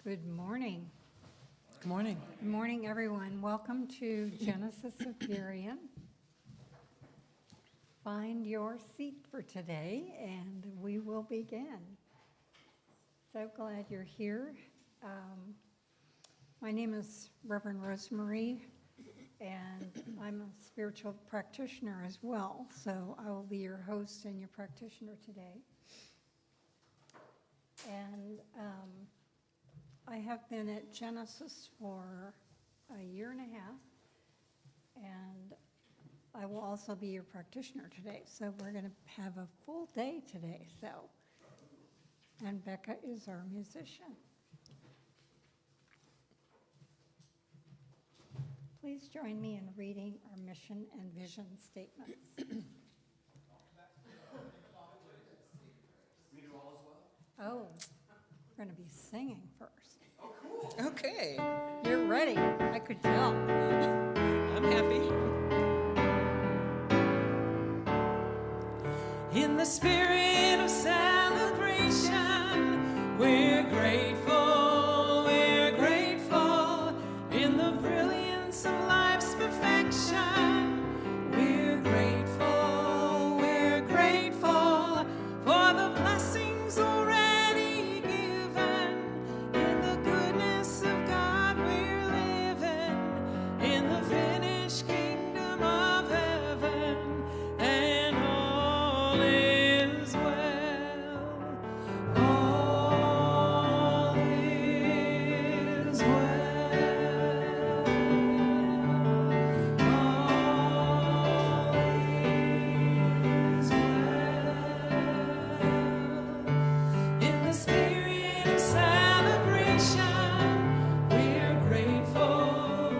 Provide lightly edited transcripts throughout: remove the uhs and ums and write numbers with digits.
Good morning. Good morning. Good morning, everyone. Welcome to Genesis of Burien. Find your seat for today, and we will begin. So glad you're here. My name is Reverend Rosemary, and I'm a spiritual practitioner as well. So I will be your host and your practitioner today. And I have been at Genesis for a year and a half, and I will also be your practitioner today. So we're going to have a full day today. And Becca is our musician. Please join me in reading our mission and vision statements. Oh, we're going to be singing first. Oh, cool. Okay. You're ready. I could tell. I'm happy. In the spirit of celebration, we're grateful, in the brilliance of life's perfection. We're grateful for the blessings already given. In the goodness of God we're living, in the finished kingdom of heaven, and all is well. All is well. All is well. In the spirit of celebration, we're grateful,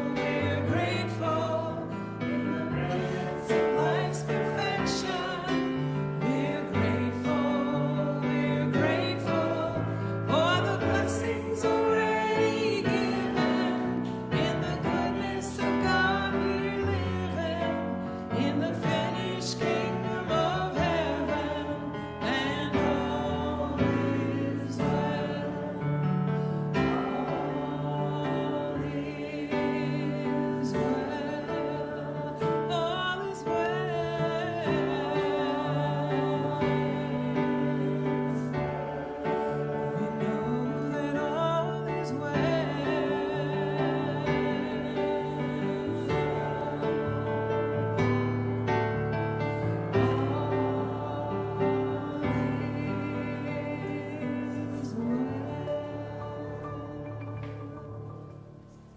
in the brilliance of life's perfection. We're grateful for the blessings already given. In the goodness of God we're living, in the finished kingdom of heaven, and all is well. All is well. All is well. We know that all is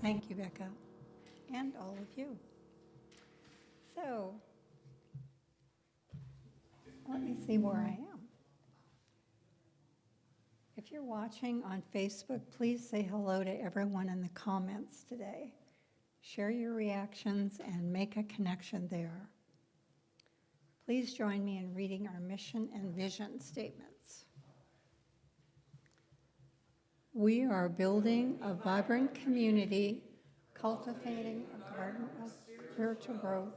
Thank you, Becca, and all of you. So, let me see where I am. If you're watching on Facebook, please say hello to everyone in the comments today. Share your reactions and make a connection there. Please join me in reading our mission and vision statements. We are building a vibrant community, cultivating a garden of spiritual growth,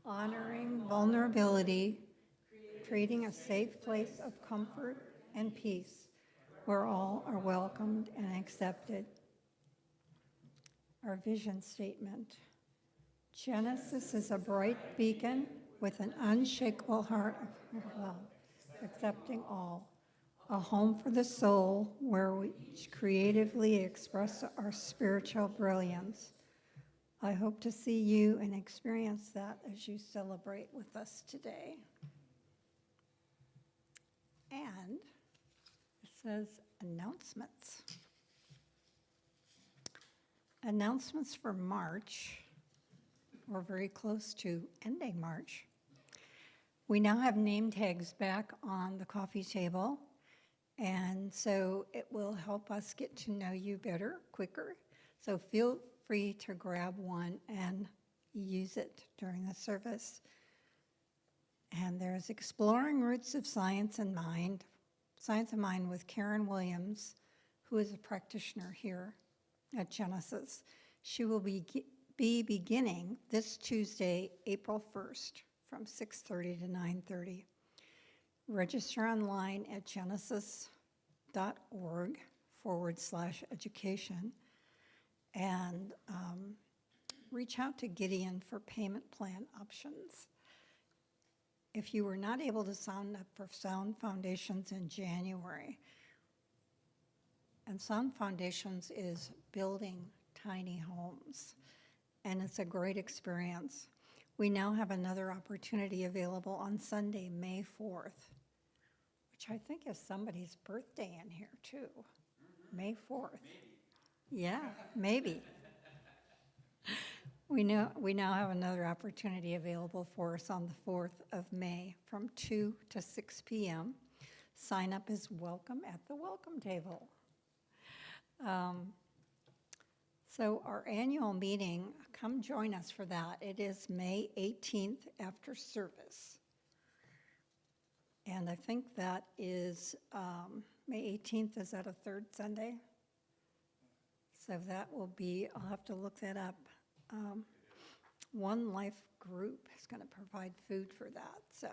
honoring vulnerability, creating a safe place of comfort and peace where all are welcomed and accepted. Our vision statement. Genesis is a bright beacon with an unshakable heart of love, accepting all. A home for the soul where we creatively express our spiritual brilliance. I hope to see you and experience that as you celebrate with us today. And it says announcements. Announcements for March. We're very close to ending March. We now have name tags back on the coffee table. And so it will help us get to know you better, quicker. So feel free to grab one and use it during the service. And there's Exploring Roots of Science and Mind with Karen Williams, who is a practitioner here at Genesis. She will be beginning this Tuesday, April 1st, from 6:30 to 9:30. Register online at genesis.org education and reach out to Gideon for payment plan options. If you were not able to sign up for Sound Foundations in January, and Sound Foundations is building tiny homes, and it's a great experience. We now have another opportunity available on Sunday, May 4th, which I think is somebody's birthday in here too. May 4th. Maybe. Yeah, maybe. We now have another opportunity available for us on the 4th of May from 2 to 6 p.m. Sign up is welcome at the welcome table. So our annual meeting, come join us for that. It is May 18th after service. And I think that is, May 18th, is that a third Sunday? So that will be, I'll have to look that up. One Life Group is going to provide food for that. So,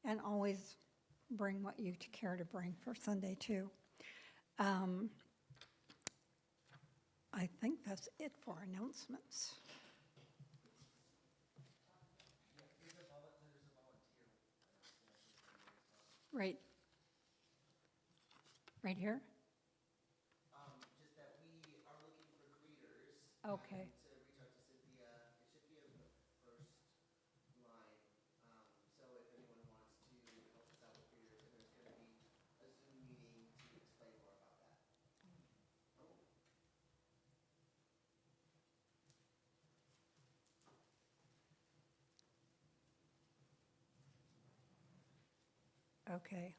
and always bring what you care to bring for Sunday too. I think that's it for announcements. Right. Right here? Just that we are looking for greeters. Okay. To reach out to Cynthia. It should be in the first line. So if anyone wants to help us out with greeters, and there's going to be a Zoom meeting to explain more about that. Okay.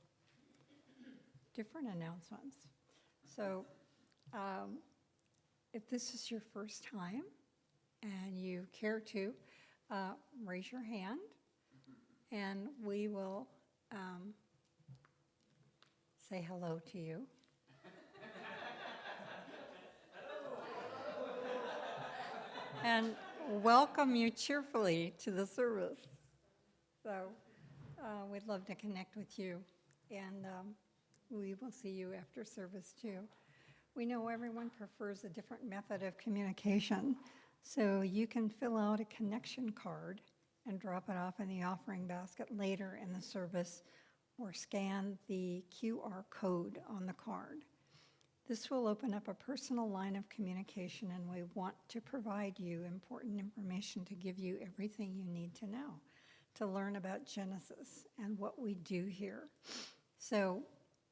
Different announcements. So if this is your first time and you care to, raise your hand and we will say hello to you. And welcome you cheerfully to the service. So we'd love to connect with you, and we will see you after service too. We know everyone prefers a different method of communication, so you can fill out a connection card and drop it off in the offering basket later in the service, or scan the QR code on the card. This will open up a personal line of communication, and we want to provide you important information to give you everything you need to know to learn about Genesis and what we do here. So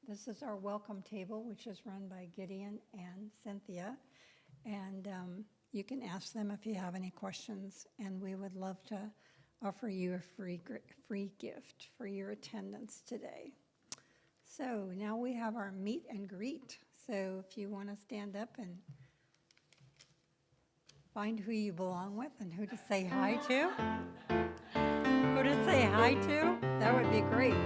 this is our welcome table, which is run by Gideon and Cynthia, and you can ask them if you have any questions, and we would love to offer you a free gift for your attendance today. So now we have our meet and greet. So if you want to stand up and find who you belong with and who to say hi to, that would be great.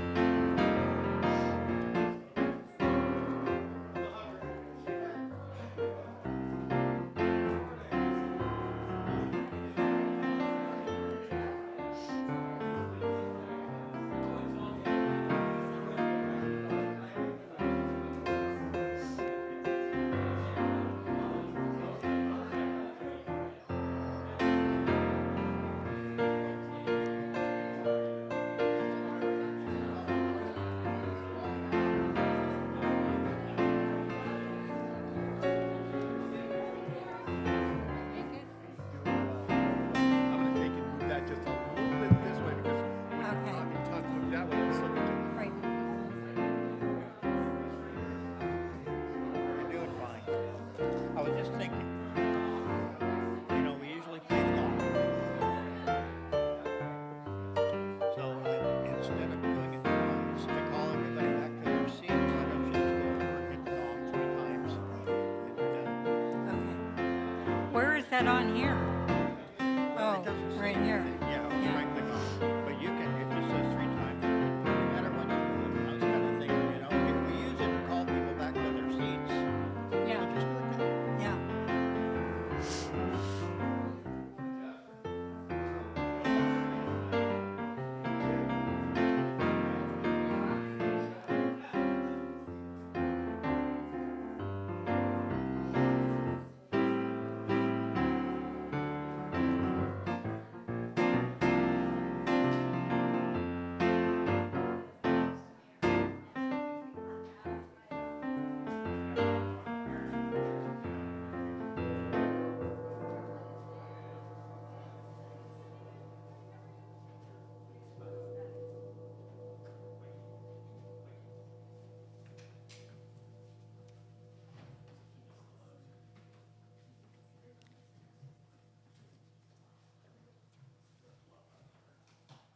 That on here? Oh, right here. Yeah, right click on it. But you can, it just says 3 times. No matter what you do. I was kind of thinking, you know, if we use it to call people back to their seats, Yeah. we'll just click it. Yeah.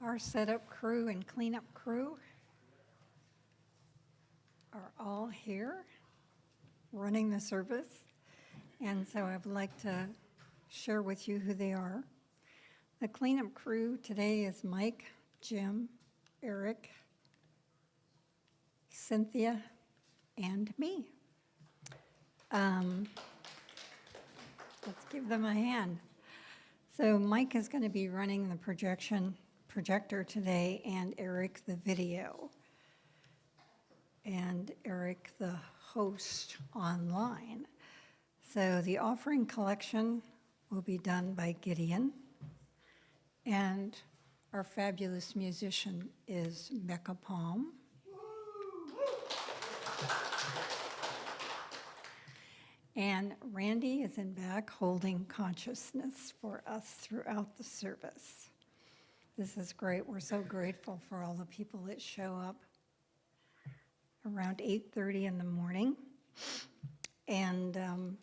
Our setup crew and cleanup crew are all here running the service. And so I'd like to share with you who they are. The cleanup crew today is Mike, Jim, Eric, Cynthia, and me. Let's give them a hand. So Mike is going to be running the projector today, and Eric the video, and Eric the host online. So the offering collection will be done by Gideon, and our fabulous musician is Becca Palm. And Randy is in back holding consciousness for us throughout the service. This is great. We're so grateful for all the people that show up around 8:30 in the morning. And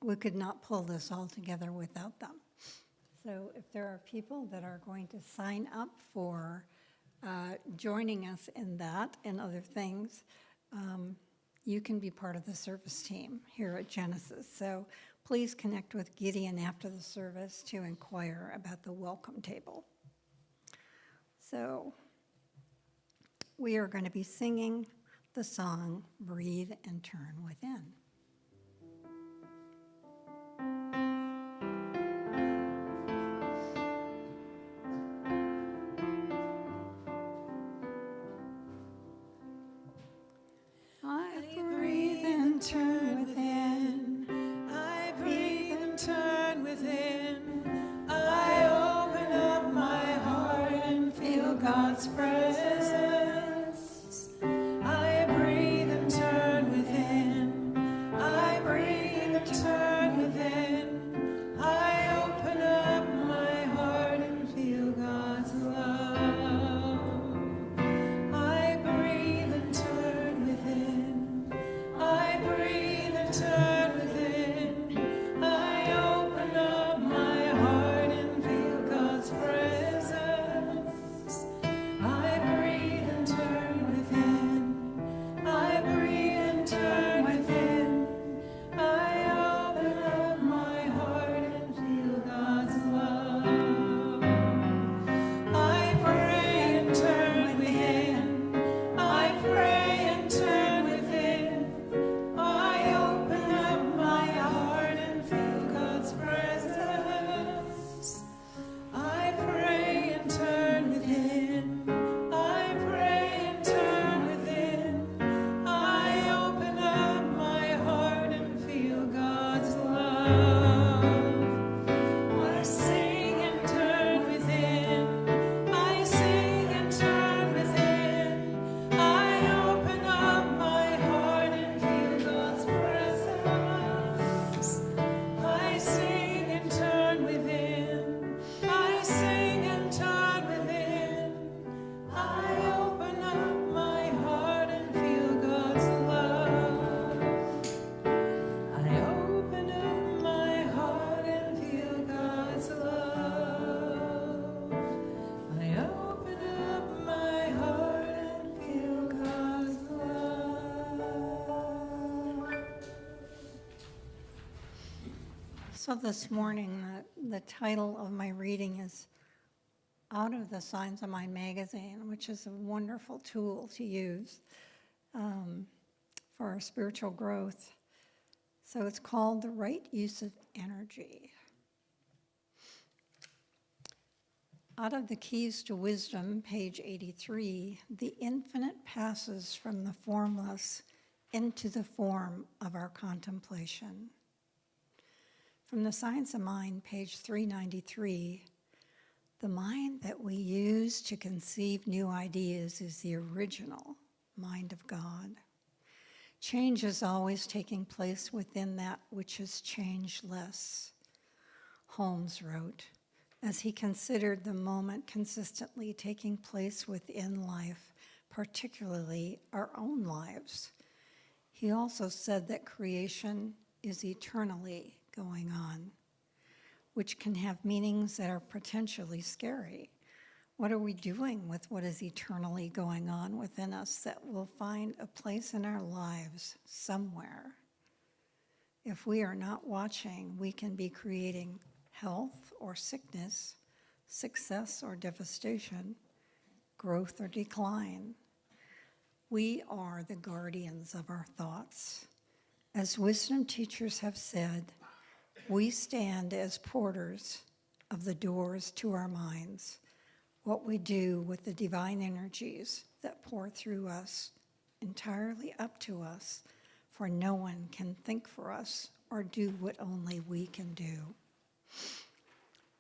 we could not pull this all together without them. So if there are people that are going to sign up for joining us in that and other things, you can be part of the service team here at Genesis. So please connect with Gideon after the service to inquire about the welcome table. So we are going to be singing the song, Breathe and Turn Within. I breathe and turn within. I breathe and turn within. I open up my heart and feel God's presence. I breathe and turn within. I breathe and turn within. I open up my heart and feel God's love. I breathe and turn within. I breathe and turn within. I open up my heart and feel God's presence. I breathe and turn within. I breathe and turn within. I open up my heart and feel God's love. I pray and turn within. I pray and turn within. I open up my heart and feel God's presence. I pray and turn within. I pray and turn within. I open up my heart and feel God's love. I sing and turn within. I sing and turn within. I open up my heart and feel God's presence. I sing and turn within. I sing and turn within. I open up my heart and feel God's love. I open up my heart and feel God's love. I open up my heart and feel God's love. So this morning, the title of my reading is Out of the Signs of Mind magazine, which is a wonderful tool to use for our spiritual growth. So it's called The Right Use of Energy. Out of the Keys to Wisdom, page 83, the infinite passes from the formless into the form of our contemplation. From the Science of Mind, page 393, the mind that we use to conceive new ideas is the original mind of God. Change is always taking place within that which is changeless. Holmes wrote, as he considered the moment consistently taking place within life, particularly our own lives. He also said that creation is eternally going on, which can have meanings that are potentially scary, What are we doing with what is eternally going on within us that will find a place in our lives somewhere? If we are not watching, we can be creating health or sickness, success or devastation, growth or decline. We are the guardians of our thoughts. As wisdom teachers have said, we stand as porters of the doors to our minds. What we do with the divine energies that pour through us, entirely up to us, for no one can think for us or do what only we can do.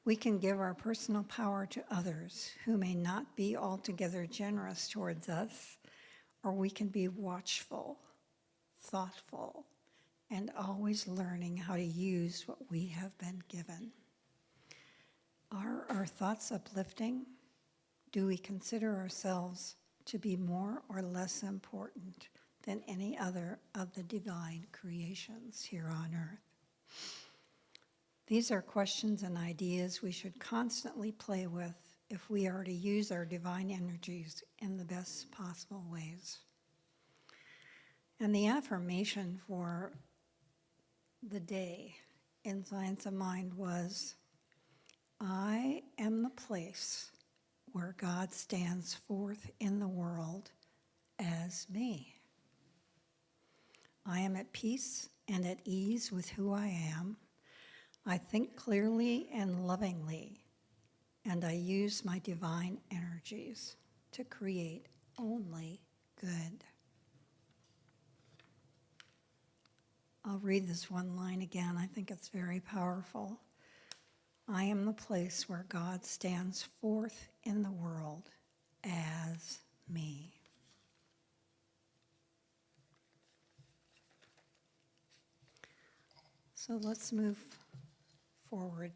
We can give our personal power to others who may not be altogether generous towards us, or we can be watchful, thoughtful, and always learning how to use what we have been given. Are our thoughts uplifting? Do we consider ourselves to be more or less important than any other of the divine creations here on earth? These are questions and ideas we should constantly play with if we are to use our divine energies in the best possible ways. And the affirmation for the day in Science of Mind was, I am the place where God stands forth in the world as me. I am at peace and at ease with who I am. I think clearly and lovingly, and I use my divine energies to create only good. I'll read this one line again. I think it's very powerful. I am the place where God stands forth in the world as me. So let's move forward.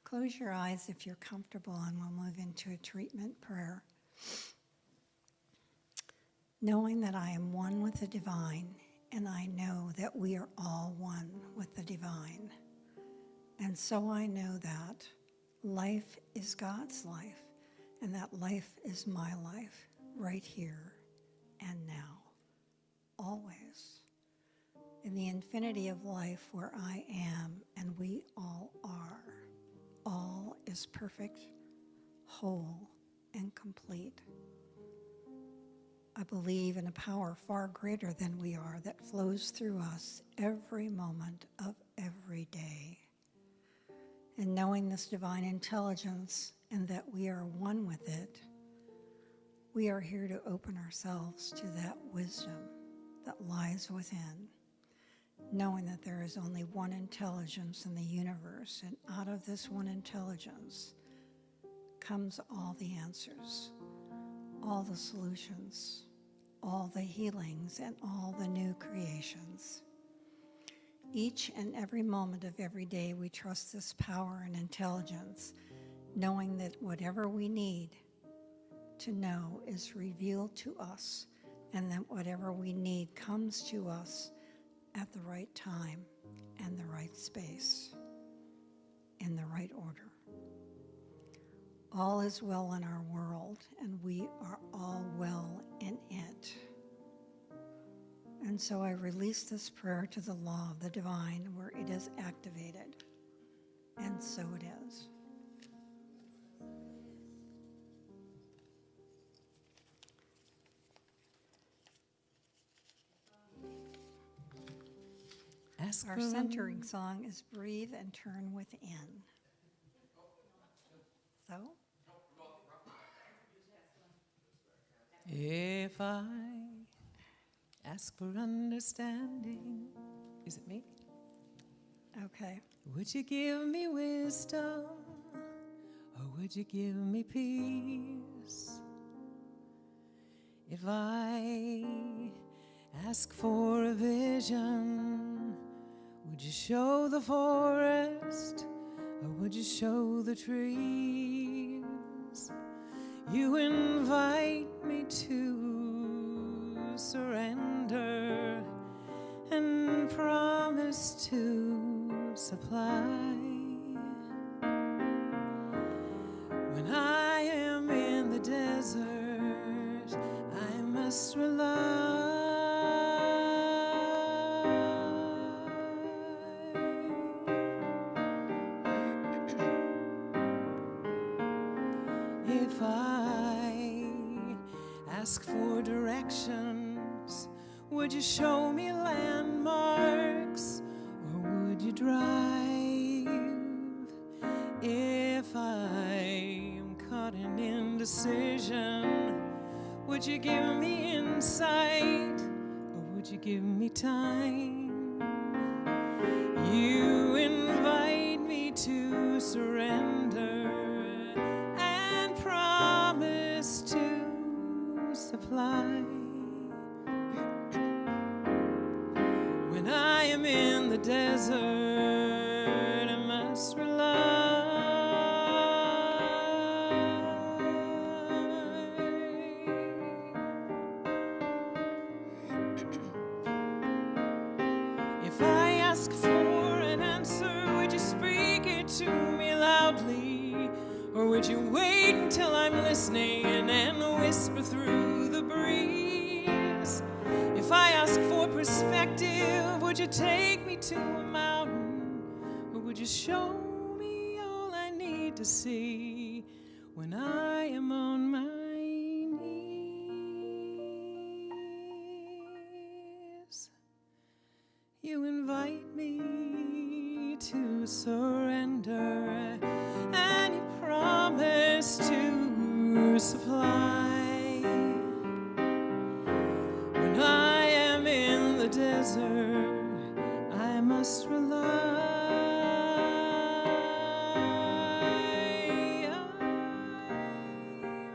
Close your eyes if you're comfortable, and we'll move into a treatment prayer. Knowing that I am one with the divine, and I know that we are all one with the divine. And so I know that life is God's life, and that life is my life, right here and now, always. In the infinity of life where I am and we all are, all is perfect, whole, and complete. I believe in a power far greater than we are that flows through us every moment of every day. And knowing this divine intelligence and that we are one with it, we are here to open ourselves to that wisdom that lies within, knowing that there is only one intelligence in the universe, and out of this one intelligence comes all the answers, all the solutions, all the healings, and all the new creations. Each and every moment of every day, we trust this power and intelligence, knowing that whatever we need to know is revealed to us, and that whatever we need comes to us at the right time and the right space, in the right order. All is well in our world, and we are all well in it. And so I release this prayer to the law of the divine where it is activated. And so it is. Our centering song is Breathe and Turn Within. So? If I ask for understanding, is it me? Okay. Would you give me wisdom, or would you give me peace? If I ask for a vision, would you show the forest, or would you show the trees? You invite me to surrender and promise to supply. When I am in desert, I must rely. If I ask for directions, would you show me landmarks, or would you drive? If I'm caught in indecision, would you give me insight, or would you give me time? You invite me to surrender and promise to supply. When I am in the desert, I must rely. If I ask for an answer, would you speak it to me loudly? Or would you wait until I'm listening and whisper through the breeze? If I ask for perspective, would you take me to a mountain? Or would you show me all I need to see when I am on my knees? You invite me to surrender, and you promise to supply. When I am in the desert, I must rely. I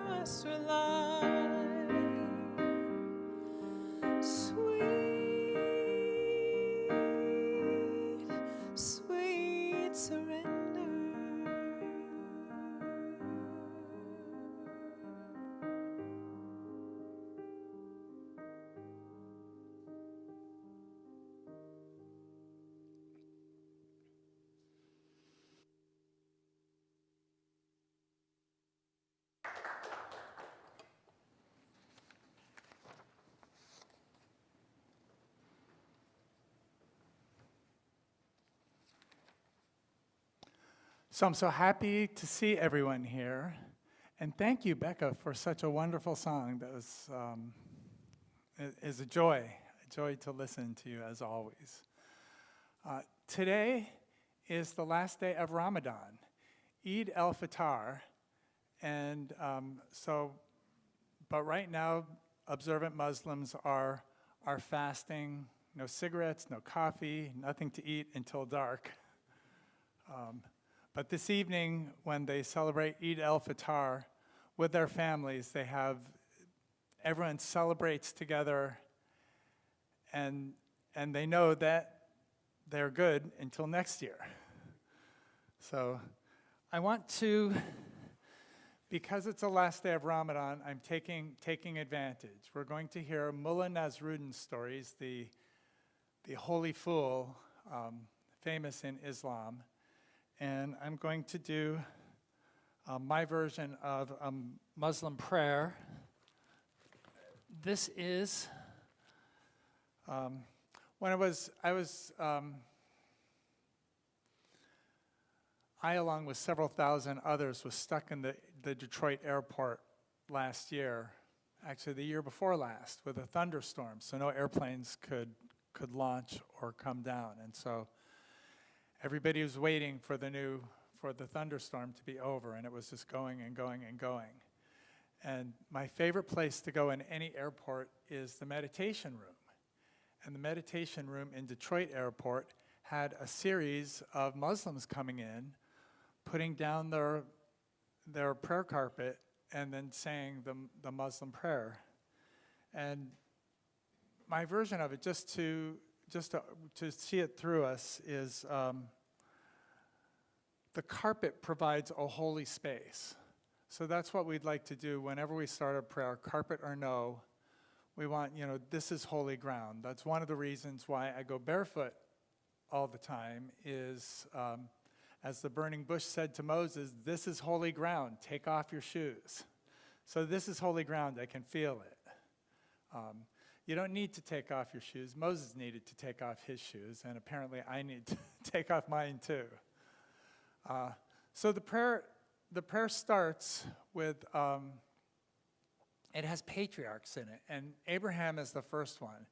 must rely. Sweet, sweet surrender. So I'm so happy to see everyone here. And thank you, Becca, for such a wonderful song. That was is a joy to listen to you as always. Today is the last day of Ramadan, Eid al-Fitr. And but right now, observant Muslims are fasting, no cigarettes, no coffee, nothing to eat until dark. But this evening, when they celebrate Eid al-Fitr with their families, everyone celebrates together, and they know that they're good until next year. So I want to, because it's the last day of Ramadan, I'm taking advantage. We're going to hear Mullah Nasruddin's stories, the holy fool, famous in Islam. And I'm going to do my version of a Muslim prayer. This is, when I, along with several thousand others, was stuck in the Detroit airport last year, actually the year before last, with a thunderstorm, so no airplanes could launch or come down. And so everybody was waiting for the thunderstorm to be over, and it was just going and going and going. And my favorite place to go in any airport is the meditation room. And the meditation room in Detroit Airport had a series of Muslims coming in, putting down their prayer carpet, and then saying the Muslim prayer. And my version of it, just to see it through us, is the carpet provides a holy space. So that's what we'd like to do whenever we start a prayer, carpet or no. We want, this is holy ground. That's one of the reasons why I go barefoot all the time is, as the burning bush said to Moses, this is holy ground, take off your shoes. So this is holy ground. I can feel it. You don't need to take off your shoes. Moses needed to take off his shoes, and apparently I need to take off mine too. So the prayer starts with, it has patriarchs in it, and Abraham is the first one.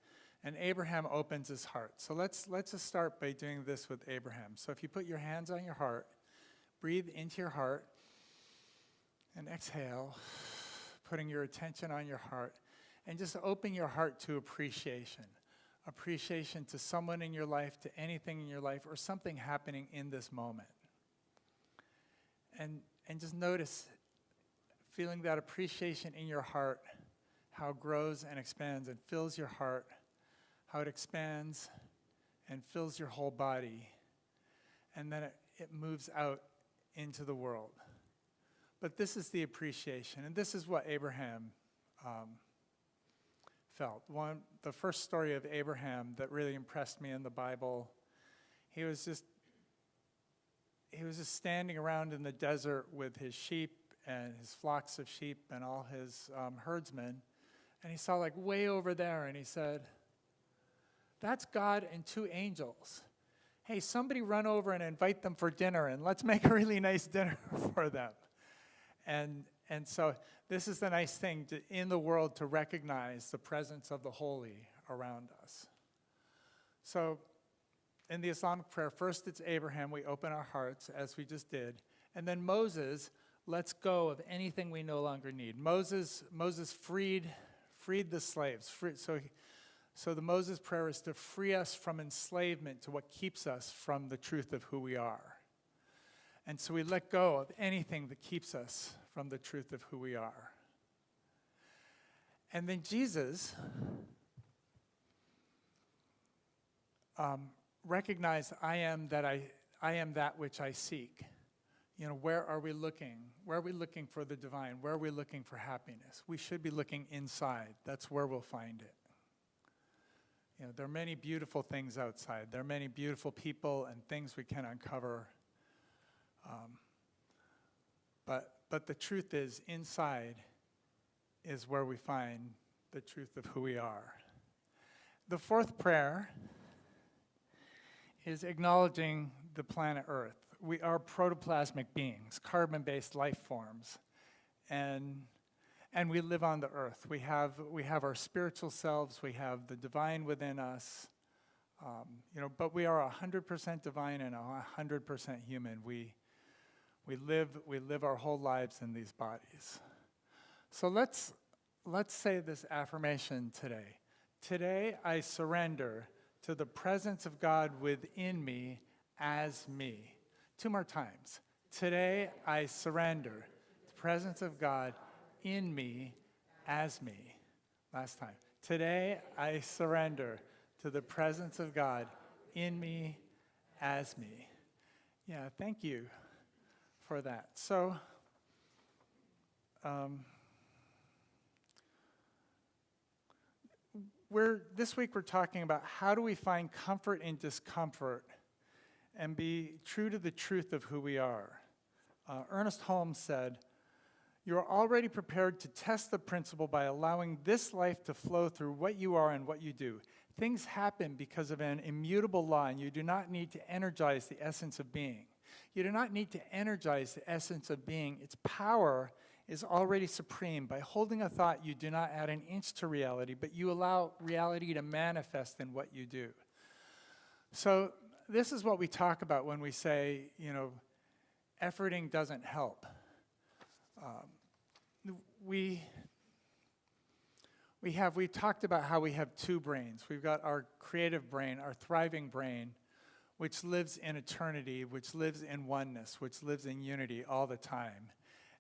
And Abraham opens his heart. So let's just start by doing this with Abraham. So if you put your hands on your heart, breathe into your heart, and exhale, putting your attention on your heart, and just open your heart to appreciation. Appreciation to someone in your life, to anything in your life, or something happening in this moment. And just notice, feeling that appreciation in your heart, how it grows and expands and fills your heart, how it expands and fills your whole body, and then it moves out into the world. But this is the appreciation, and this is what Abraham felt. The first story of Abraham that really impressed me in the Bible, he was just standing around in the desert with his sheep and his flocks of sheep and all his herdsmen, and he saw like way over there, and he said, "That's God and 2 angels. Hey, somebody run over and invite them for dinner, and let's make a really nice dinner for them." And so this is the nice thing in the world, to recognize the presence of the holy around us. So in the Islamic prayer, first it's Abraham. We open our hearts, as we just did. And then Moses lets go of anything we no longer need. Moses freed the slaves. So the Moses prayer is to free us from enslavement to what keeps us from the truth of who we are. And so we let go of anything that keeps us from the truth of who we are. And then Jesus recognized, I am that which I seek. You know, where are we looking? Where are we looking for the divine? Where are we looking for happiness? We should be looking inside. That's where we'll find it. You know, there are many beautiful things outside. There are many beautiful people and things we can uncover. But the truth is, inside is where we find the truth of who we are. The fourth prayer is acknowledging the planet Earth. We are protoplasmic beings, carbon-based life forms, and we live on the earth. We have our spiritual selves. We have the divine within us. But we are 100% divine and 100% human. We live our whole lives in these bodies. So let's say this affirmation today. Today I surrender to the presence of God within me as me. 2 more times. Today I surrender to the presence of God in me as me. Last time. Today I surrender to the presence of God in me as me. Yeah, thank you for that. So, this week we're talking about how do we find comfort in discomfort and be true to the truth of who we are. Ernest Holmes said, "You are already prepared to test the principle by allowing this life to flow through what you are and what you do. Things happen because of an immutable law, and you do not need to energize the essence of being. You do not need to energize the essence of being. Its power is already supreme. By holding a thought, you do not add an inch to reality, but you allow reality to manifest in what you do." So this is what we talk about when we say, efforting doesn't help. We talked about how we have 2 brains. We've got our creative brain, our thriving brain, which lives in eternity, which lives in oneness, which lives in unity all the time.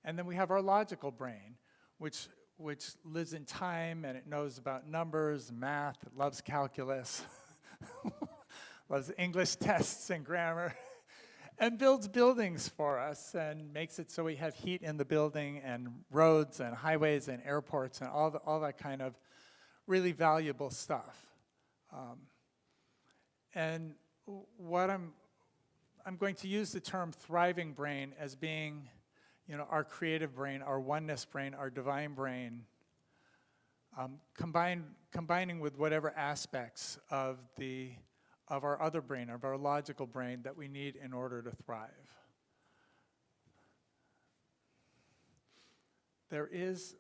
And then we have our logical brain, which lives in time, and it knows about numbers, math, it loves calculus, loves English tests and grammar, and builds buildings for us and makes it so we have heat in the building and roads and highways and airports and all that kind of really valuable stuff. And what I'm going to use the term thriving brain as being, our creative brain, our oneness brain, our divine brain, combining with whatever aspects of our other brain, of our logical brain that we need in order to thrive. There is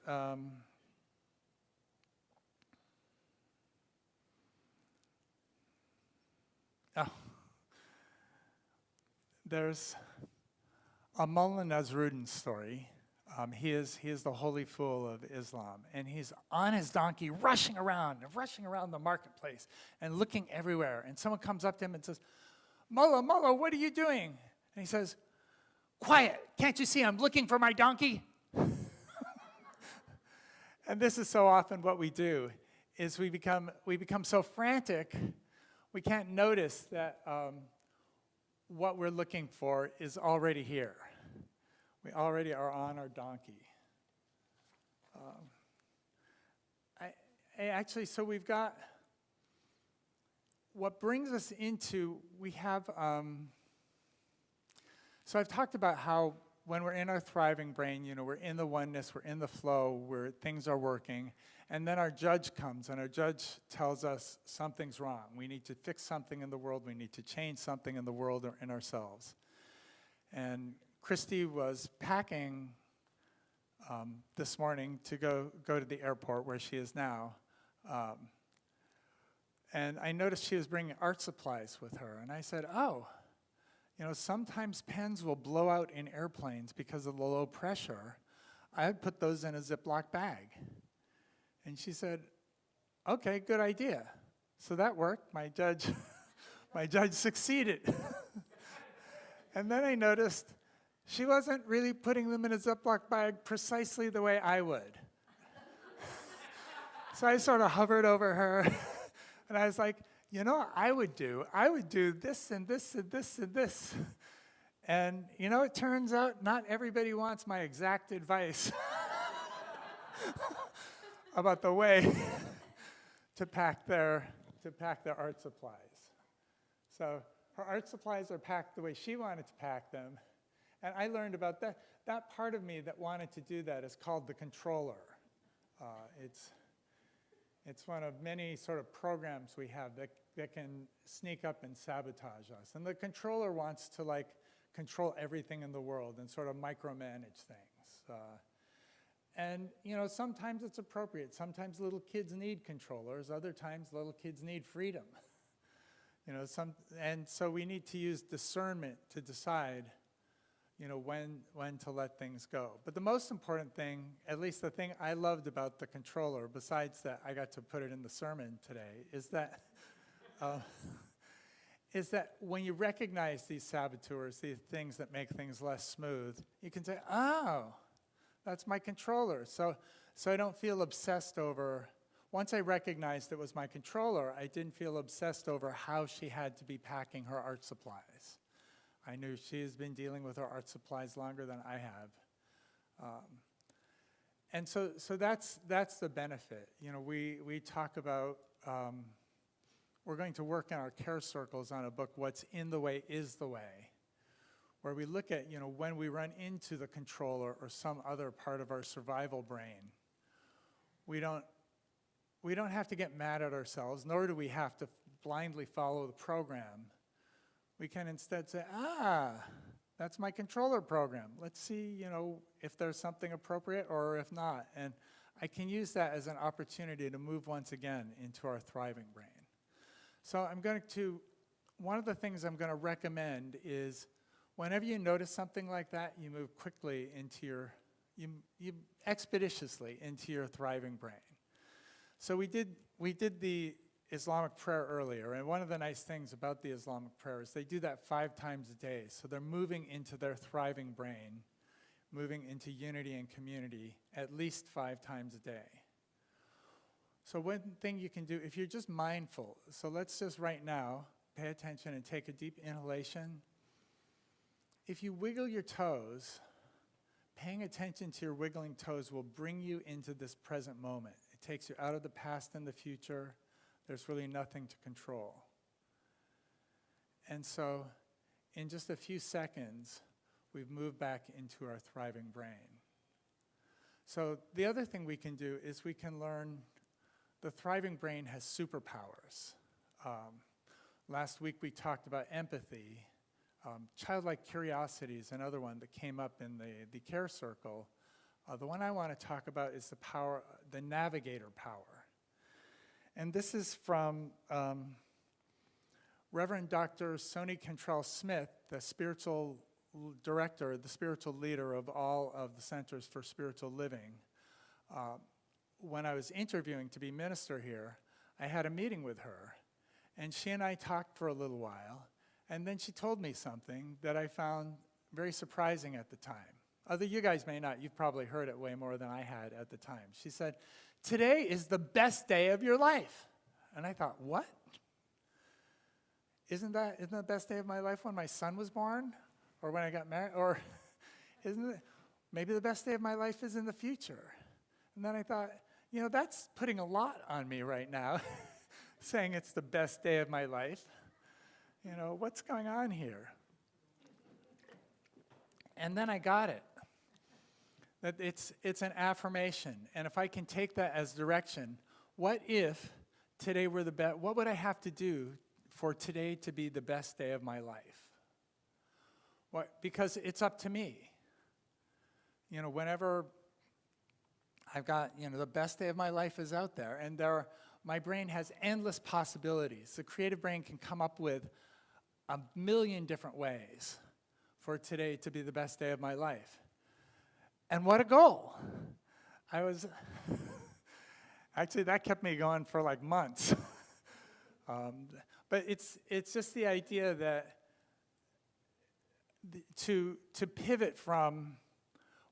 there's a Mullah Nasruddin story. He is the holy fool of Islam, and he's on his donkey rushing around the marketplace and looking everywhere. And someone comes up to him and says, Mullah, what are you doing? And he says, quiet, can't you see I'm looking for my donkey? And this is so often what we do, is we become so frantic, we can't notice that what we're looking for is already here. We already are on our donkey. So we've got, what brings us into, we have, so I've talked about how when we're in our thriving brain, we're in the oneness, we're in the flow, where things are working, and then our judge comes, and our judge tells us something's wrong. We need to fix something in the world, we need to change something in the world or in ourselves. And Christy was packing this morning to go to the airport where she is now. And I noticed she was bringing art supplies with her. And I said, sometimes pens will blow out in airplanes because of the low pressure. I would put those in a Ziploc bag. And she said, okay, good idea. So that worked. My judge succeeded. And then I noticed she wasn't really putting them in a Ziploc bag precisely the way I would. So I sort of hovered over her, and I was like, what I would do this and this and this and this. And it turns out not everybody wants my exact advice about the way to pack their art supplies. So her art supplies are packed the way she wanted to pack them. And I learned about that part of me that wanted to do that is called the controller. It's one of many sort of programs we have that can sneak up and sabotage us. And the controller wants to control everything in the world and sort of micromanage things. And sometimes it's appropriate. Sometimes little kids need controllers. Other times little kids need freedom. And so we need to use discernment to decide when to let things go. But the most important thing, at least the thing I loved about the controller, besides that I got to put it in the sermon today, is that when you recognize these saboteurs, these things that make things less smooth, you can say, oh, that's my controller. So I don't feel obsessed over, once I recognized it was my controller, I didn't feel obsessed over how she had to be packing her art supplies. I knew she has been dealing with her art supplies longer than I have. And so that's the benefit. We talk about, we're going to work in our care circles on a book, What's in the Way is the Way, where we look at, when we run into the controller or some other part of our survival brain, we don't have to get mad at ourselves, nor do we have to blindly follow the program. We can instead say, that's my controller program. Let's see, if there's something appropriate or if not. And I can use that as an opportunity to move once again into our thriving brain. So one of the things I'm going to recommend is whenever you notice something like that, you move quickly into you expeditiously into your thriving brain. So we did the Islamic prayer earlier, and one of the nice things about the Islamic prayer is they do that 5 times a day. So they're moving into their thriving brain, moving into unity and community at least 5 times a day. So one thing you can do, if you're just mindful, so let's just right now pay attention and take a deep inhalation. If you wiggle your toes, paying attention to your wiggling toes will bring you into this present moment. It takes you out of the past and the future. There's really nothing to control. And so in just a few seconds, we've moved back into our thriving brain. So the other thing we can do is we can learn the thriving brain has superpowers. Last week we talked about empathy. Childlike curiosity is another one that came up in the care circle. The one I want to talk about is the navigator power. And this is from Reverend Dr. Soni Cantrell Smith, the spiritual director, the spiritual leader of all of the Centers for Spiritual Living. When I was interviewing to be minister here, I had a meeting with her, and she and I talked for a little while, and then she told me something that I found very surprising at the time. Although you guys may not, you've probably heard it way more than I had at the time. She said, "Today is the best day of your life." And I thought, what? Isn't the best day of my life when my son was born? Or when I got married? Or isn't it, maybe the best day of my life is in the future? And then I thought, that's putting a lot on me right now, saying it's the best day of my life. What's going on here? And then I got it. That it's an affirmation. And if I can take that as direction, what if today were the best? What would I have to do for today to be the best day of my life? Because it's up to me. Whenever I've got, the best day of my life is out there, and my brain has endless possibilities. The creative brain can come up with a million different ways for today to be the best day of my life. And what a goal. Actually, that kept me going for like months. But it's just the idea that to pivot from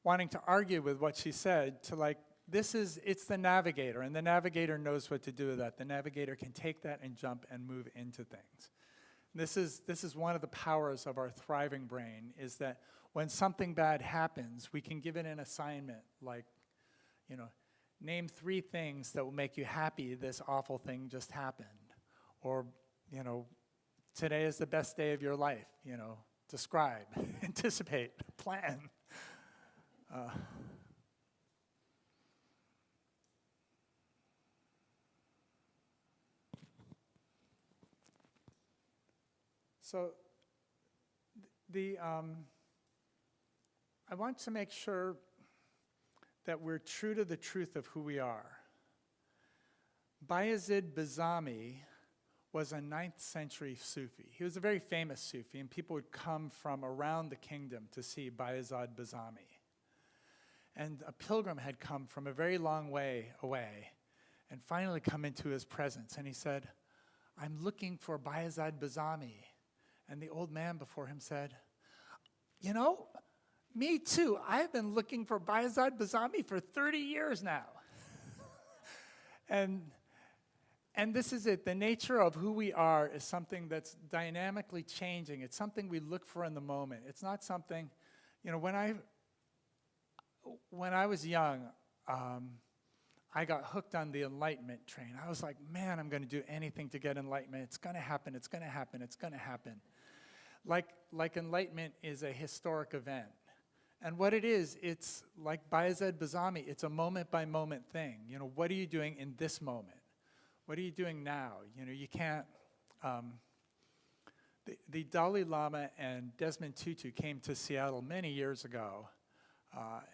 wanting to argue with what she said to it's the navigator, and the navigator knows what to do with that. The navigator can take that and jump and move into things. This is one of the powers of our thriving brain, is that when something bad happens, we can give it an assignment like, name 3 things that will make you happy this awful thing just happened. Or, today is the best day of your life, describe, anticipate, plan. So I want to make sure that we're true to the truth of who we are. Bayezid Bastami was a 9th century Sufi. He was a very famous Sufi, and people would come from around the kingdom to see Bayezid Bastami. And a pilgrim had come from a very long way away and finally come into his presence. And he said, "I'm looking for Bayezid Bastami." And the old man before him said, "Me too. I've been looking for Bayezid Bastami for 30 years now." And this is it. The nature of who we are is something that's dynamically changing. It's something we look for in the moment. It's not something, when I was young, I got hooked on the enlightenment train. I was like, man, I'm going to do anything to get enlightenment. It's going to happen. It's going to happen. It's going to happen. Like enlightenment is a historic event. And what it is, it's like Bayezid Bastami, it's a moment-by-moment thing. What are you doing in this moment? What are you doing now? You can't... The Dalai Lama and Desmond Tutu came to Seattle many years ago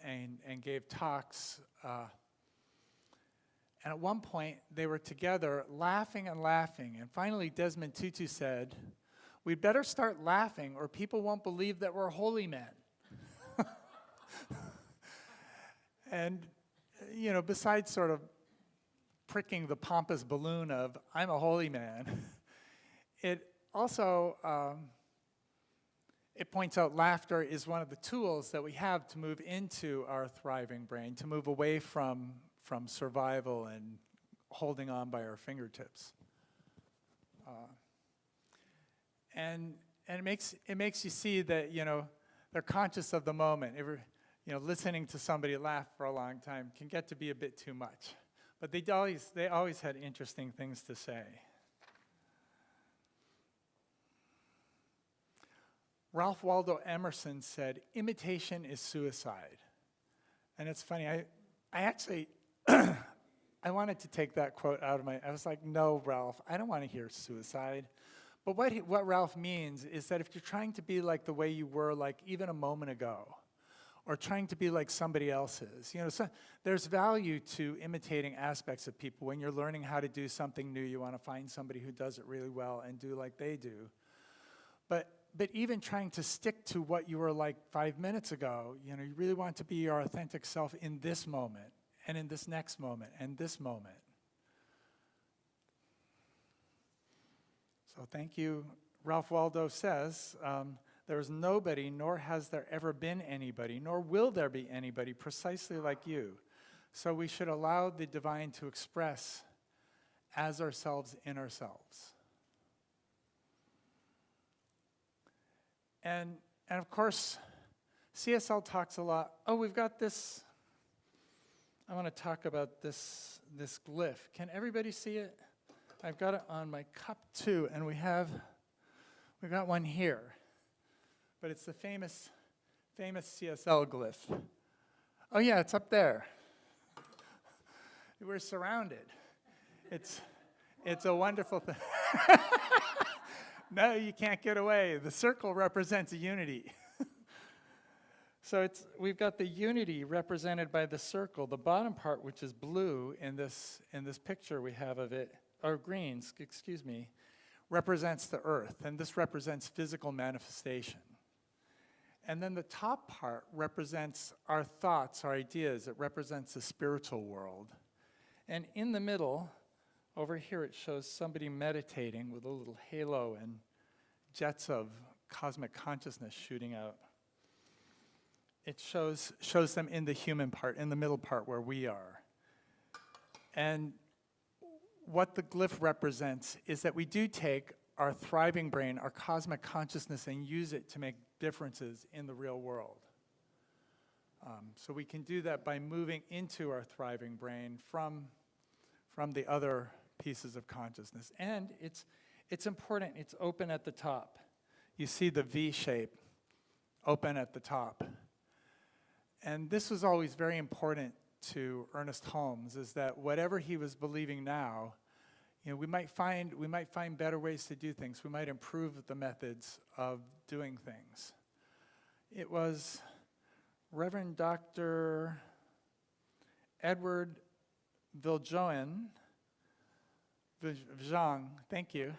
and gave talks. And at one point, they were together laughing and laughing. And finally, Desmond Tutu said, "We'd better start laughing or people won't believe that we're holy men." And, besides sort of pricking the pompous balloon of, I'm a holy man, it also, it points out laughter is one of the tools that we have to move into our thriving brain, to move away from survival and holding on by our fingertips. And it makes you see that, they're conscious of the moment. Listening to somebody laugh for a long time can get to be a bit too much. But they always had interesting things to say. Ralph Waldo Emerson said, imitation is suicide. And it's funny, I actually, I wanted to take that quote out of I was like, no, Ralph, I don't want to hear suicide. But what Ralph means is that if you're trying to be like the way you were like even a moment ago, or trying to be like somebody else's, so there's value to imitating aspects of people. When you're learning how to do something new, you want to find somebody who does it really well and do like they do. But even trying to stick to what you were like 5 minutes ago, you really want to be your authentic self in this moment, and in this next moment, and this moment. So thank you. Ralph Waldo says, there is nobody, nor has there ever been anybody, nor will there be anybody precisely like you. So we should allow the divine to express as ourselves in ourselves. And of course, CSL talks a lot. Oh, we've got this. I want to talk about this glyph. Can everybody see it? I've got it on my cup too, and we've got one here. But it's the famous CSL glyph. Oh yeah, it's up there. We're surrounded. It's a wonderful thing. No, you can't get away. The circle represents unity. So we've got the unity represented by the circle. The bottom part, which is blue in this picture we have of it, or green, excuse me, represents the earth, and this represents physical manifestation. And then the top part represents our thoughts, our ideas. It represents the spiritual world. And in the middle, over here, it shows somebody meditating with a little halo and jets of cosmic consciousness shooting out. It shows them in the human part, in the middle part where we are. And what the glyph represents is that we do take our thriving brain, our cosmic consciousness, and use it to make differences in the real world. So we can do that by moving into our thriving brain from the other pieces of consciousness. And it's important, it's open at the top. You see the V shape, open at the top. And this was always very important to Ernest Holmes, is that whatever he was believing now, we might find better ways to do things. We might improve the methods of doing things. It was Reverend Dr. Edward Villjoen, thank you.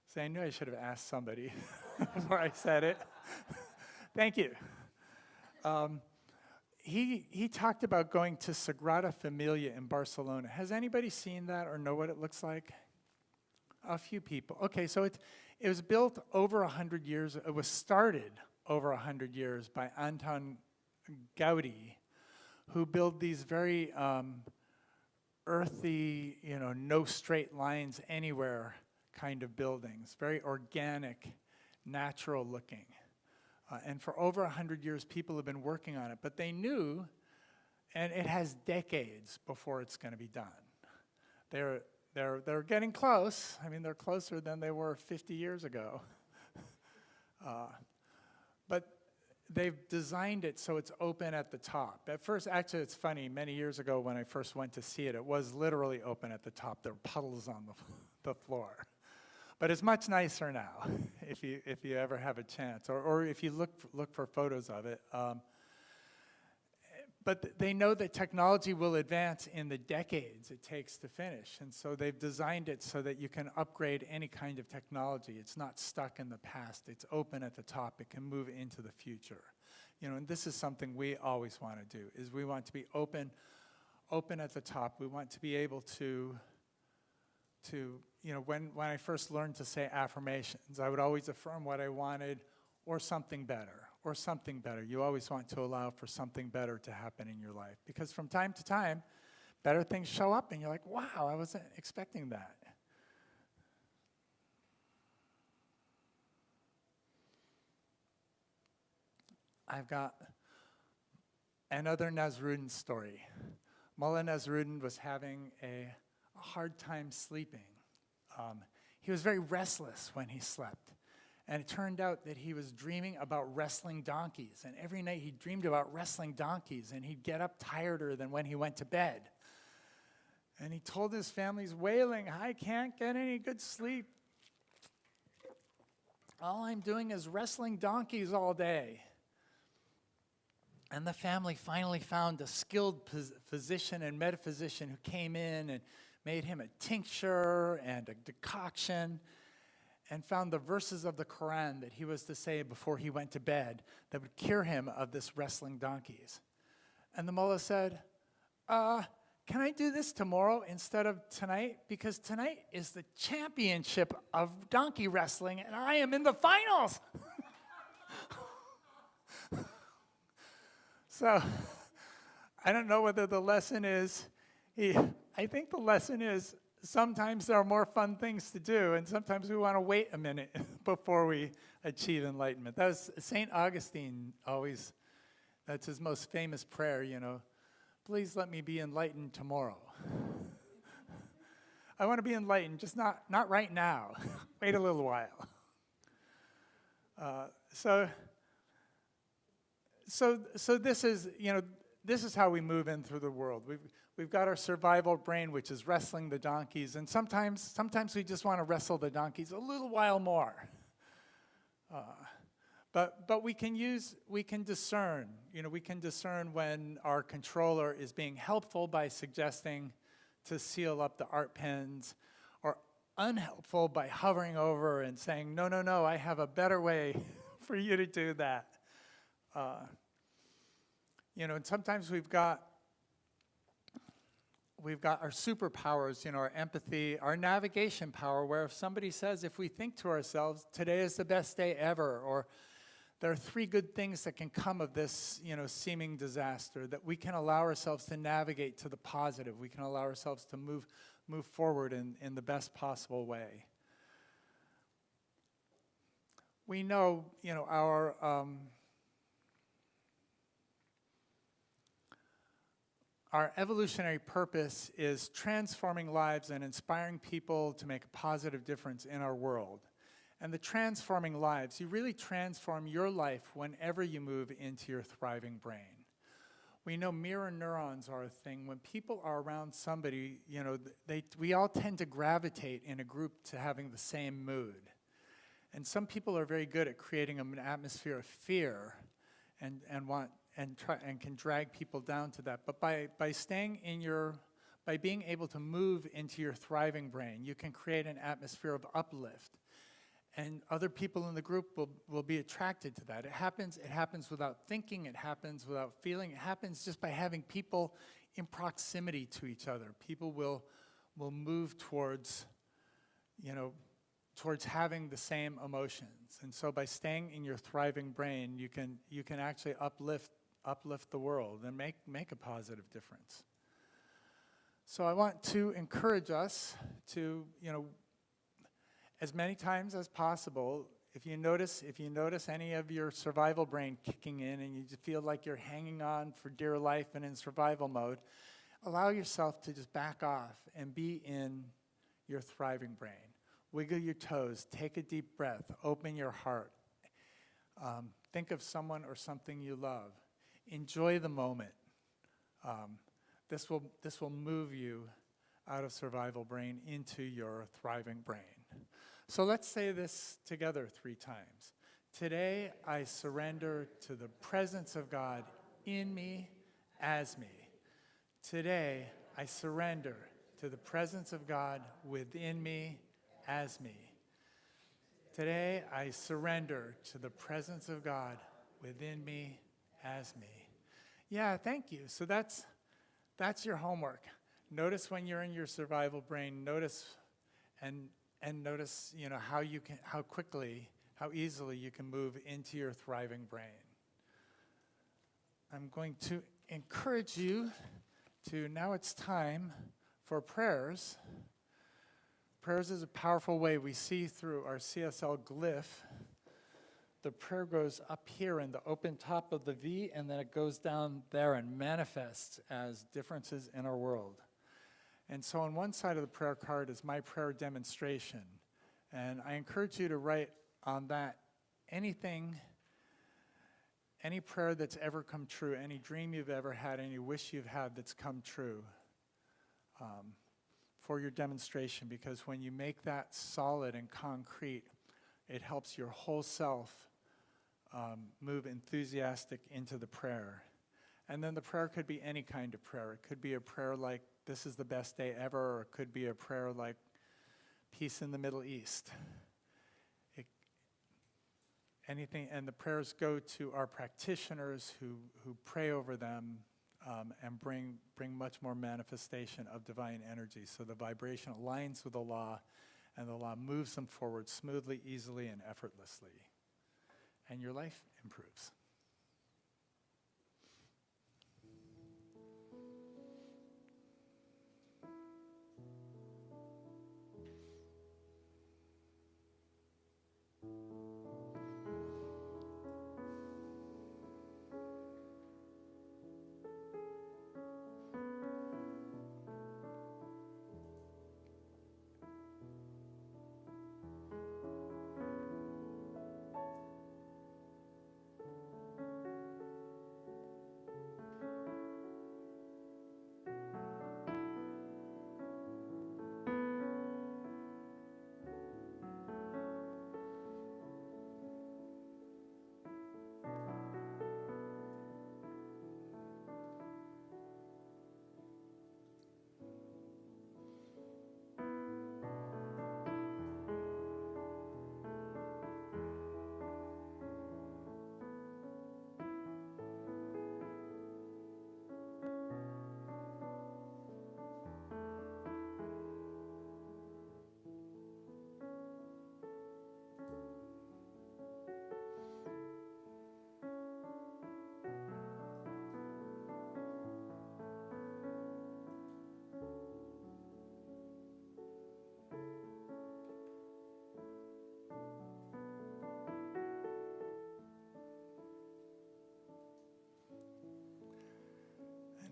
So I knew I should have asked somebody before I said it. Thank you. He talked about going to Sagrada Familia in Barcelona. Has anybody seen that or know what it looks like? A few people. Okay, so it was built over 100 years. It was started over 100 years by Anton Gaudi, who built these very earthy, no straight lines anywhere kind of buildings, very organic, natural looking. And for over 100 years, people have been working on it. But they knew, and it has decades before it's going to be done. They're getting close. I mean, they're closer than they were 50 years ago. But they've designed it so it's open at the top. At first, actually, it's funny. Many years ago, when I first went to see it, it was literally open at the top. There were puddles on the floor. But it's much nicer now, if you ever have a chance, or if you look for photos of it. But they know that technology will advance in the decades it takes to finish, and so they've designed it so that you can upgrade any kind of technology. It's not stuck in the past. It's open at the top. It can move into the future. And this is something we always want to do, is we want to be open at the top. We want to be able to when I first learned to say affirmations, I would always affirm what I wanted, or something better. You always want to allow for something better to happen in your life, because from time to time, better things show up and you're like, wow, I wasn't expecting that. I've got another Nasruddin story. Mullah Nasruddin was having a hard time sleeping. He was very restless when he slept. And it turned out that he was dreaming about wrestling donkeys. And every night he dreamed about wrestling donkeys, and he'd get up tireder than when he went to bed. And he told his family, he's wailing, I can't get any good sleep. All I'm doing is wrestling donkeys all day. And the family finally found a skilled physician and metaphysician who came in and made him a tincture and a decoction, and found the verses of the Quran that he was to say before he went to bed that would cure him of this wrestling donkeys. And the mullah said, can I do this tomorrow instead of tonight? Because tonight is the championship of donkey wrestling, and I am in the finals. So, I don't know whether the lesson is, I think the lesson is sometimes there are more fun things to do, and sometimes we want to wait a minute before we achieve enlightenment. That was St. Augustine always, that's his most famous prayer, please let me be enlightened tomorrow. I want to be enlightened, just not right now. Wait a little while. So this is, this is how we move in through the world. We've got our survival brain, which is wrestling the donkeys, and sometimes we just want to wrestle the donkeys a little while more. But we can discern. We can discern when our controller is being helpful by suggesting to seal up the art pens, or unhelpful by hovering over and saying, no, I have a better way for you to do that. And sometimes we've got our superpowers, our empathy, our navigation power, where if somebody says, if we think to ourselves, today is the best day ever, or there are 3 good things that can come of this, seeming disaster, that we can allow ourselves to navigate to the positive. We can allow ourselves to move forward in the best possible way. We know, our evolutionary purpose is transforming lives and inspiring people to make a positive difference in our world. And the transforming lives, you really transform your life whenever you move into your thriving brain. We know mirror neurons are a thing. When people are around somebody, we all tend to gravitate in a group to having the same mood. And some people are very good at creating an atmosphere of fear and can drag people down to that. But by being able to move into your thriving brain, you can create an atmosphere of uplift. And other people in the group will be attracted to that. It happens without thinking, it happens without feeling, it happens just by having people in proximity to each other. People will move towards having the same emotions. And so by staying in your thriving brain, you can actually uplift the world and make a positive difference. So I want to encourage us to, as many times as possible, if you notice any of your survival brain kicking in and you just feel like you're hanging on for dear life and in survival mode, allow yourself to just back off and be in your thriving brain. Wiggle your toes, take a deep breath, open your heart. Think of someone or something you love. Enjoy the moment. This will move you out of survival brain into your thriving brain. So let's say this together 3 times. Today, I surrender to the presence of God in me, as me. Today, I surrender to the presence of God within me, as me. Today, I surrender to the presence of God within me, as me. Yeah, thank you. So that's your homework. Notice when you're in your survival brain. Notice and notice, how quickly, how easily you can move into your thriving brain. I'm going to encourage you to, now it's time for prayers. Prayers is a powerful way we see through our CSL glyph. The prayer goes up here in the open top of the V, and then it goes down there and manifests as differences in our world. And so on one side of the prayer card is my prayer demonstration. And I encourage you to write on that, anything, any prayer that's ever come true, any dream you've ever had, any wish you've had that's come true, for your demonstration, because when you make that solid and concrete, it helps your whole self move enthusiastic into the prayer. And then the prayer could be any kind of prayer. It could be a prayer like, this is the best day ever, or it could be a prayer like, peace in the Middle East. Anything, and the prayers go to our practitioners who pray over them and bring much more manifestation of divine energy. So the vibration aligns with the law, and the law moves them forward smoothly, easily, and effortlessly. And your life improves.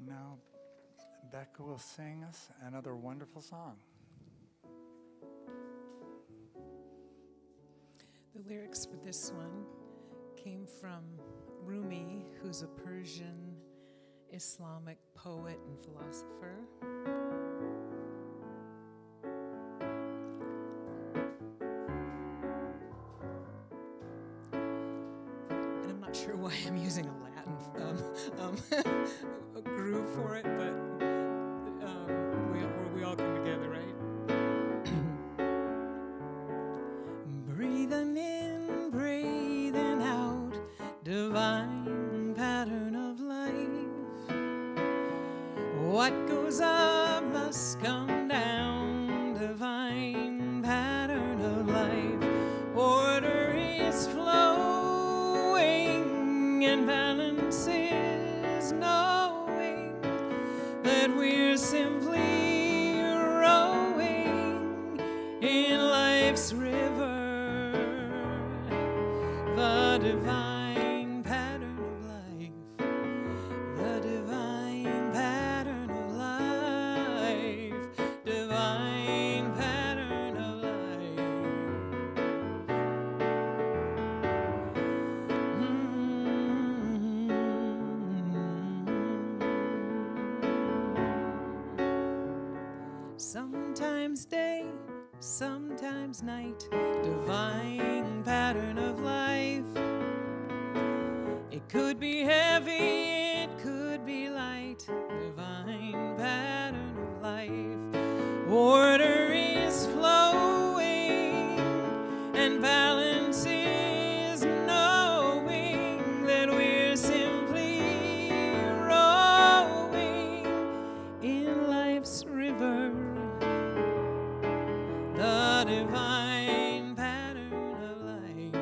Now, Becca will sing us another wonderful song. The lyrics for this one came from Rumi, who's a Persian Islamic poet and philosopher. And I'm not sure why I'm using a Latin a groove for it, but we all come together, right? Breathing in, breathing out, divine pattern of life. What goes up must come down, divine pattern of life. Order is flowing and balance is knowing that we're simply rowing in life's river. The divine pattern of life, the divine pattern of life, divine pattern of life. Sometimes day, sometimes night, divine pattern of life. It could be heavy, it could be light, divine pattern of life. Order is flowing and balance is knowing that we're simply rowing in life's river. The divine pattern of life,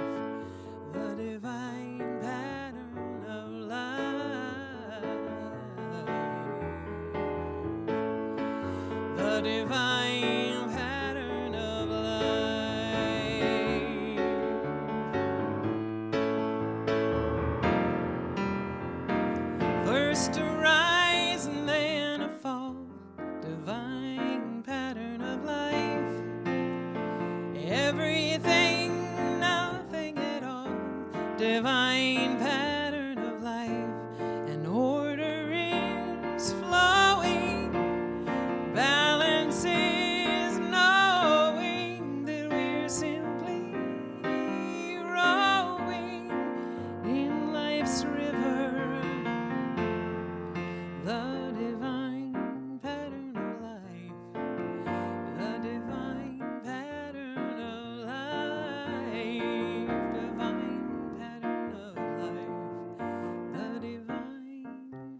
the divine pattern of life, the divine pattern of life. First a rise and then a fall, divine pattern of life. Everything now divine pattern of life, and order is flowing. Balance is knowing that we're simply rowing in life's river. The divine pattern of life, the divine pattern of life, divine pattern of life, the divine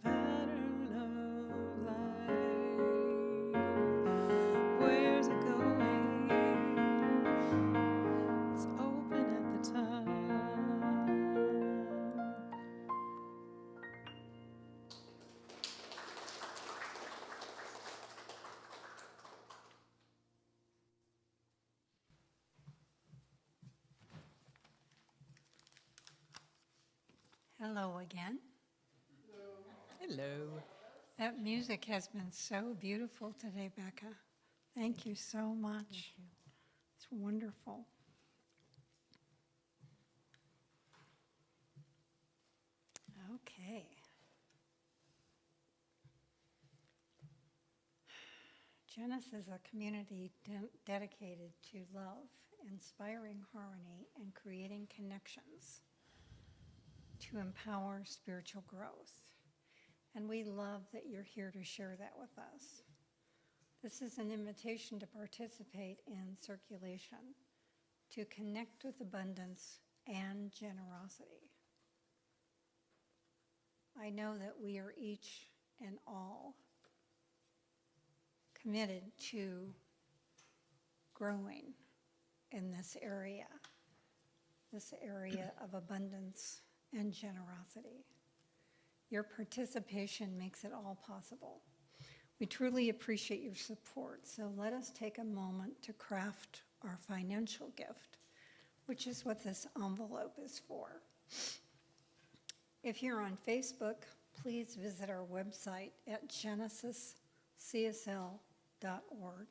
pattern of life. Where's it going? It's open at the top. Hello again. Hello. That music has been so beautiful today, Becca. Thank you so much. It's wonderful. Okay. Genesis is a community dedicated to love, inspiring harmony, and creating connections to empower spiritual growth. And we love that you're here to share that with us. This is an invitation to participate in circulation, to connect with abundance and generosity. I know that we are each and all committed to growing in this area of abundance and generosity. Your participation makes it all possible. We truly appreciate your support, so let us take a moment to craft our financial gift, which is what this envelope is for. If you're on Facebook, please visit our website at genesiscsl.org,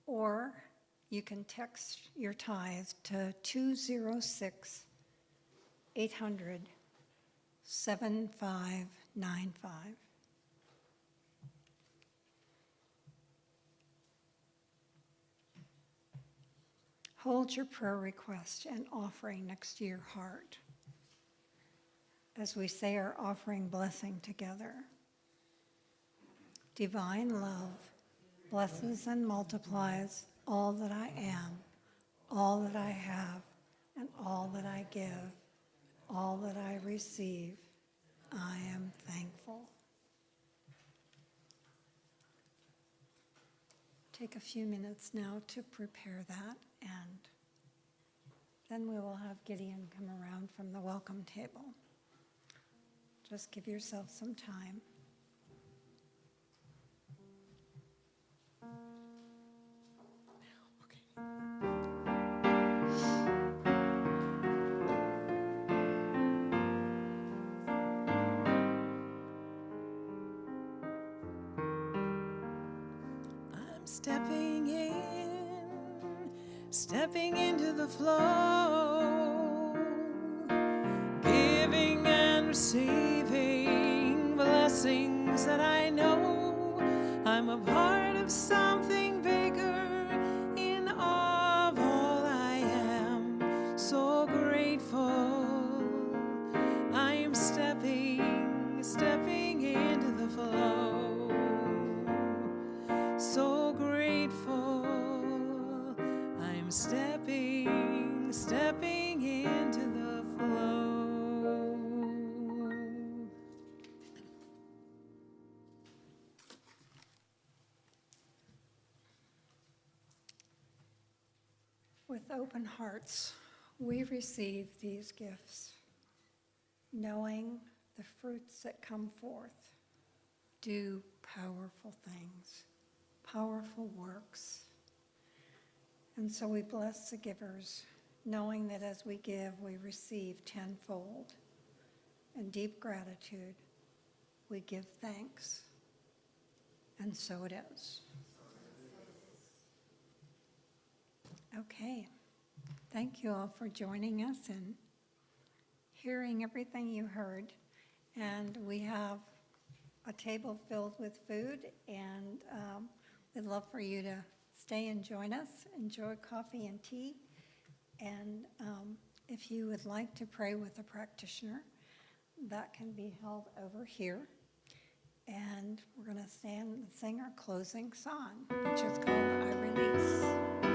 or you can text your tithe to 206-800-7595. Hold your prayer request and offering next to your heart as we say our offering blessing together. Divine love blesses and multiplies all that I am, all that I have, and all that I give, all that I receive. I am thankful. Take a few minutes now to prepare that, and then we will have Gideon come around from the welcome table. Just give yourself some time. I'm stepping into the flow, giving and receiving blessings that I know I'm a part of something bigger in awe of all I am. So grateful. I am stepping into the flow. So grateful. I'm stepping into the flow. With open hearts, we receive these gifts, knowing the fruits that come forth do powerful things, powerful works. And so we bless the givers, knowing that as we give, we receive tenfold. In deep gratitude, we give thanks. And so it is. Okay. Thank you all for joining us, and hearing everything you heard. And we have a table filled with food, and we'd love for you to stay and join us, enjoy coffee and tea. And if you would like to pray with a practitioner, that can be held over here. And we're going to stand and sing our closing song, which is called I Release.